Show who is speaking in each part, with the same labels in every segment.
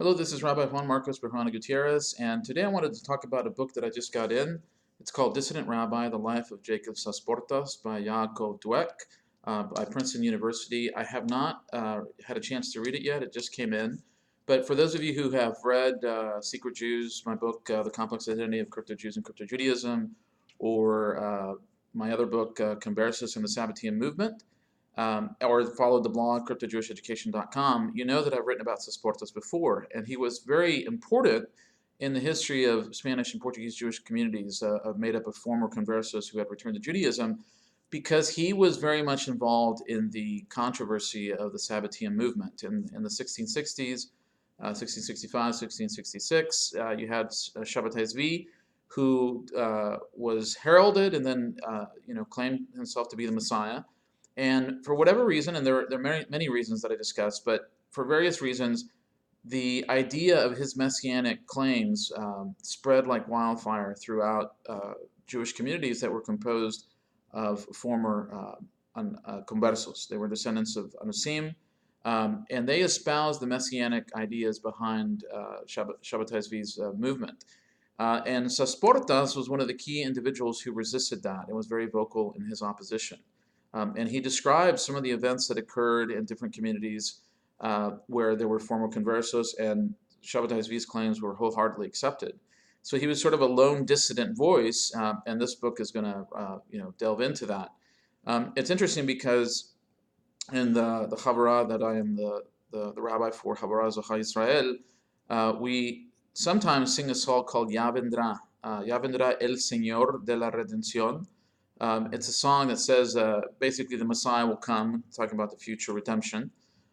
Speaker 1: Hello, this is Rabbi Juan Marcos Berjana Gutierrez, and today I wanted to talk about a book that I just got in. It's called Dissident Rabbi, The Life of Jacob Sasportas by Yaacob Dweck by Princeton University. I have not had a chance to read it yet. It just came in. But for those of you who have read Secret Jews, my book, The Complex Identity of Crypto-Jews and Crypto-Judaism, or my other book, Conversos and the Sabbatean Movement, or followed the blog Crypto-Jewisheducation.com, you know that I've written about Sasportas before, and he was very important in the history of Spanish and Portuguese Jewish communities made up of former conversos who had returned to Judaism, because he was very much involved in the controversy of the Sabbatean movement. In the 1660s, 1665, 1666, you had Sabbatai who was heralded and then claimed himself to be the Messiah. And for whatever reason, and there are many reasons that I discussed, but for various reasons, the idea of his messianic claims spread like wildfire throughout Jewish communities that were composed of former Conversos. They were descendants of Anusim, and they espoused the messianic ideas behind Sabbatai movement. And Sasportas was one of the key individuals who resisted that and was very vocal in his opposition. And he describes some of the events that occurred in different communities where there were former conversos, and Sabbatai claims were wholeheartedly accepted. So he was sort of a lone dissident voice, and this book is going to delve into that. It's interesting because in the Chavara that I am the rabbi for, Chavara Zocha Israel, we sometimes sing a song called Yavendra, Yavendra el Señor de la Redención. It's a song that says basically the Messiah will come, talking about the future redemption.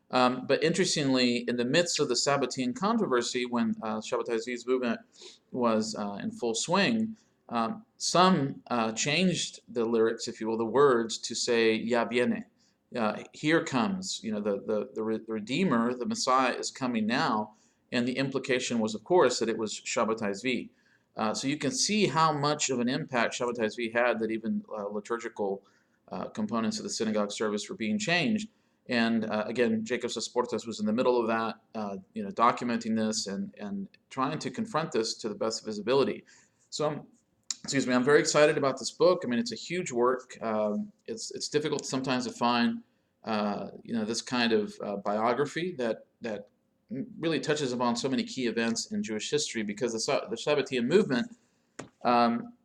Speaker 1: But interestingly, in the midst of the Sabbatean controversy, when Sabbatai movement was in full swing, some changed the lyrics, if you will, the words, to say "Ya viene," here comes. The Redeemer, the Messiah, is coming now, and the implication was, of course, that it was Sabbatai. So you can see how much of an impact Sabbatai had, that even liturgical components of the synagogue service were being changed. And again, Jacob Sasportas was in the middle of that, documenting this and trying to confront this to the best of his ability. So, I'm very excited about this book. I mean, it's a huge work. It's difficult sometimes to find, this kind of biography that really touches upon so many key events in Jewish history, because the Sabbatean movement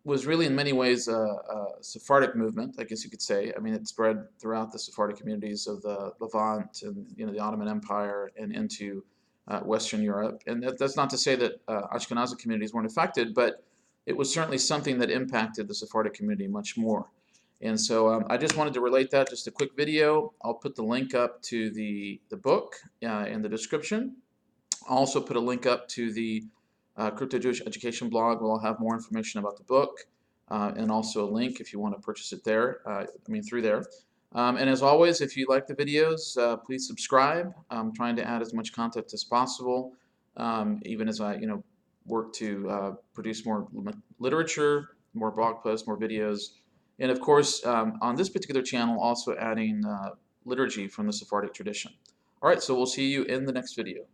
Speaker 1: was really in many ways a Sephardic movement, I guess you could say. I mean, it spread throughout the Sephardic communities of the Levant and the Ottoman Empire and into Western Europe. And that's not to say that Ashkenazi communities weren't affected, but it was certainly something that impacted the Sephardic community much more. And so I just wanted to relate that, just a quick video. I'll put the link up to the book in the description. I'll also put a link up to the Crypto-Jewish Education blog, where I'll have more information about the book, and also a link if you want to purchase it there, through there. And as always, if you like the videos, please subscribe. I'm trying to add as much content as possible, even as I work to produce more literature, more blog posts, more videos. And of course, on this particular channel, also adding liturgy from the Sephardic tradition. All right, so we'll see you in the next video.